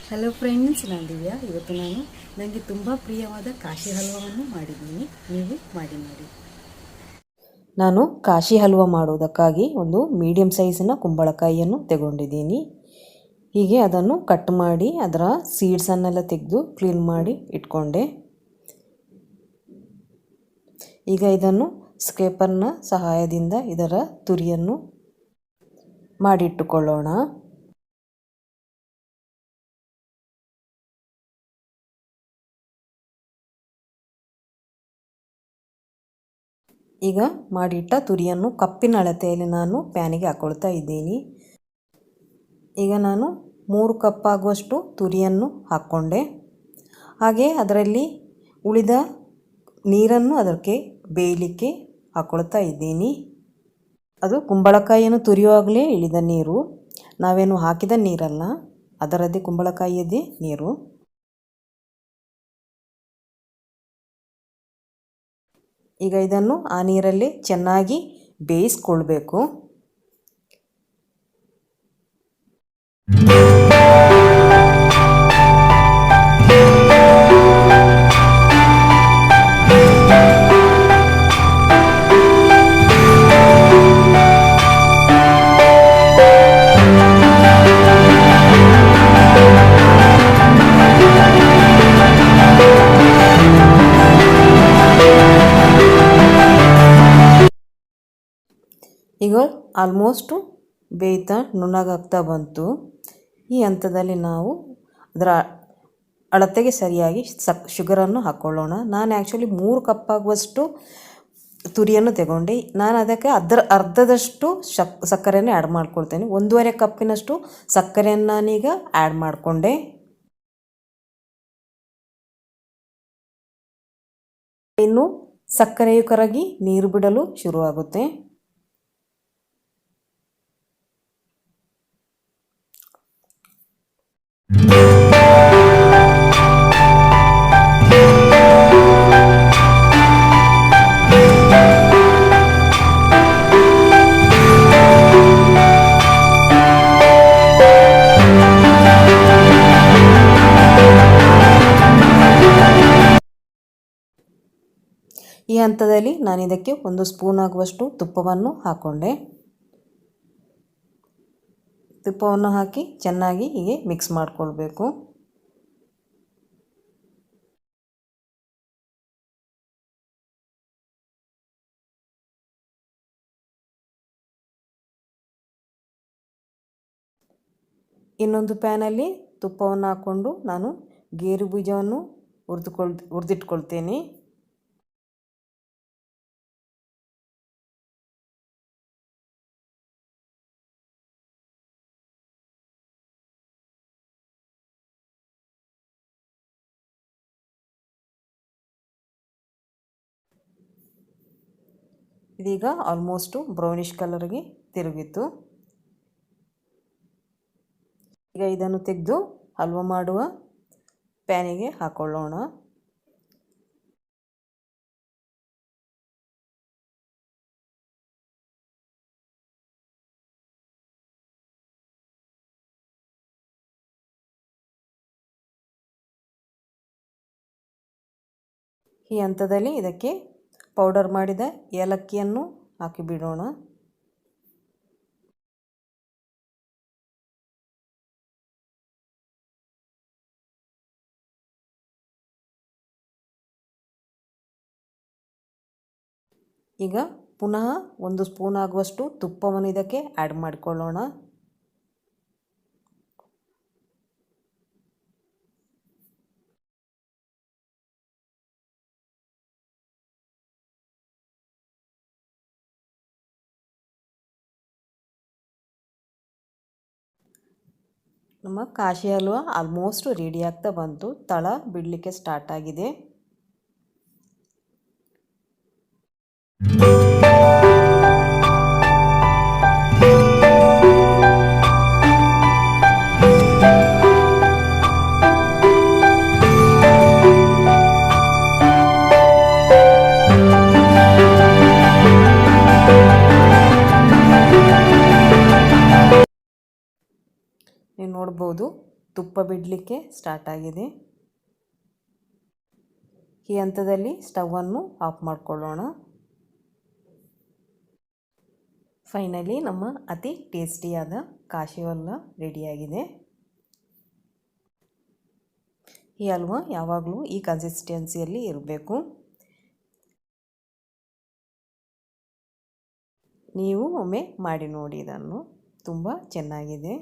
Hello friends, ನಾನು ದಿವ್ಯಾ. ಇವತ್ತು ನನಗೆ ತುಂಬ ಪ್ರಿಯವಾದ ಕಾಶಿ ಹಲ್ವವನ್ನು ಮಾಡಿದ್ದೀನಿ. ನೀವು ಮಾಡಿ ನೋಡಿ. ನಾನು ಕಾಶಿ ಹಲ್ವ ಮಾಡೋದಕ್ಕಾಗಿ ಒಂದು ಮೀಡಿಯಮ್ ಸೈಜಿನ ಕುಂಬಳಕಾಯಿಯನ್ನು ತಗೊಂಡಿದ್ದೀನಿ. ಹೀಗೆ ಅದನ್ನು ಕಟ್ ಮಾಡಿ ಅದರ ಸೀಡ್ಸನ್ನೆಲ್ಲ ತೆಗೆದು ಕ್ಲೀನ್ ಮಾಡಿ ಇಟ್ಕೊಂಡೆ. ಈಗ ಇದನ್ನು ಸ್ಕ್ರೇಪರ್ನ ಸಹಾಯದಿಂದ ಇದರ ತುರಿಯನ್ನು ಮಾಡಿಟ್ಟುಕೊಳ್ಳೋಣ. ಈಗ ಮಾಡಿಟ್ಟ ತುರಿಯನ್ನು ಕಪ್ಪಿನ ಅಳತೆಯಲ್ಲಿ ನಾನು ಪ್ಯಾನಿಗೆ ಹಾಕ್ಕೊಳ್ತಾ ಇದ್ದೀನಿ. ಈಗ ನಾನು 3 ಕಪ್ ಆಗುವಷ್ಟು ತುರಿಯನ್ನು ಹಾಕ್ಕೊಂಡೆ. ಹಾಗೆ ಅದರಲ್ಲಿ ಉಳಿದ ನೀರನ್ನು ಅದಕ್ಕೆ ಬೇಯಲಿಕ್ಕೆ ಹಾಕ್ಕೊಳ್ತಾ ಇದ್ದೀನಿ. ಅದು ಕುಂಬಳಕಾಯಿಯನ್ನು ತುರಿಯುವಾಗಲೇ ಇಳಿದ ನೀರು, ನಾವೇನು ಹಾಕಿದ ನೀರಲ್ಲ, ಅದರದ್ದೇ ಕುಂಬಳಕಾಯಿಯದ್ದೇ ನೀರು. ಈಗ ಇದನ್ನು ಆ ನೀರಲ್ಲಿ ಚೆನ್ನಾಗಿ ಬೇಯಿಸ್ಕೊಳ್ಬೇಕು. ಈಗ ಆಲ್ಮೋಸ್ಟು ಬೇಯ್ತಾ ನುಣ್ಣಗಾಗ್ತಾ ಬಂತು. ಈ ಹಂತದಲ್ಲಿ ನಾವು ಅದರ ಅಳತೆಗೆ ಸರಿಯಾಗಿ ಶುಗರನ್ನು ಹಾಕ್ಕೊಳ್ಳೋಣ. ನಾನು ಆ್ಯಕ್ಚುಲಿ 3 ಕಪ್ ಆಗುವಷ್ಟು ತುರಿಯನ್ನು ತಗೊಂಡೆ. ನಾನು ಅದಕ್ಕೆ ಅರ್ಧದಷ್ಟು ಸಕ್ಕರೆಯನ್ನು ಆ್ಯಡ್ ಮಾಡ್ಕೊಳ್ತೇನೆ. 1.5 ಕಪ್ಪಿನಷ್ಟು ಸಕ್ಕರೆಯನ್ನು ನಾನೀಗ ಆ್ಯಡ್ ಮಾಡಿಕೊಂಡೆ. ಇನ್ನು ಸಕ್ಕರೆಯು ಕರಗಿ ನೀರು ಬಿಡಲು ಶುರುವಾಗುತ್ತೆ. ಈ ಹಂತದಲ್ಲಿ ನಾನು ಇದಕ್ಕೆ 1 ಸ್ಪೂನ್ ಆಗುವಷ್ಟು ತುಪ್ಪವನ್ನು ಹಾಕ್ಕೊಂಡೆ. ತುಪ್ಪವನ್ನು ಹಾಕಿ ಚೆನ್ನಾಗಿ ಹೀಗೆ ಮಿಕ್ಸ್ ಮಾಡಿಕೊಳ್ಬೇಕು. ಇನ್ನೊಂದು ಪ್ಯಾನಲ್ಲಿ ತುಪ್ಪವನ್ನು ಹಾಕ್ಕೊಂಡು ನಾನು ಗೇರು ಬೀಜವನ್ನು ಹುರಿದಿಟ್ಕೊಳ್ತೇನೆ. ಇದೀಗ ಆಲ್ಮೋಸ್ಟು ಬ್ರೌನಿಷ್ ಕಲರ್ಗೆ ತಿರುಗಿತು. ಈಗ ಇದನ್ನು ತೆಗೆದು ಹಲ್ವ ಮಾಡುವ ಪ್ಯಾನಿಗೆ ಹಾಕ್ಕೊಳ್ಳೋಣ. ಈ ಹಂತದಲ್ಲಿ ಇದಕ್ಕೆ ಪೌಡರ್ ಮಾಡಿದ ಏಲಕ್ಕಿಯನ್ನು ಹಾಕಿಬಿಡೋಣ. ಈಗ ಪುನಃ 1 ಸ್ಪೂನ್ ಆಗುವಷ್ಟು ತುಪ್ಪವನ್ನು ಇದಕ್ಕೆ ಆ್ಯಡ್ ಮಾಡಿಕೊಳ್ಳೋಣ. ನಮ್ಮ ಕಾಶಿ ಹಲ್ವ ಆಲ್ಮೋಸ್ಟ್ ರೆಡಿ ಆಗ್ತಾ ಬಂತು. ತಳ ಬಿಡಲಿಕ್ಕೆ ಸ್ಟಾರ್ಟ್ ಆಗಿದೆ. ನೀವು ನೋಡ್ಬೋದು ತುಪ್ಪ ಬಿಡಲಿಕ್ಕೆ ಸ್ಟಾರ್ಟ್ ಆಗಿದೆ. ಈ ಹಂತದಲ್ಲಿ ಸ್ಟವನ್ನು ಆಫ್ ಮಾಡಿಕೊಳ್ಳೋಣ. ಫೈನಲಿ ನಮ್ಮ ಅತಿ ಟೇಸ್ಟಿಯಾದ ಕಾಶಿ ಹಲ್ವಾ ರೆಡಿಯಾಗಿದೆ. ಈ ಹಲ್ವಾ ಯಾವಾಗಲೂ ಈ ಕನ್ಸಿಸ್ಟೆನ್ಸಿಯಲ್ಲಿ ಇರಬೇಕು. ನೀವು ಒಮ್ಮೆ ಮಾಡಿ ನೋಡಿ, ಇದನ್ನು ತುಂಬ ಚೆನ್ನಾಗಿದೆ.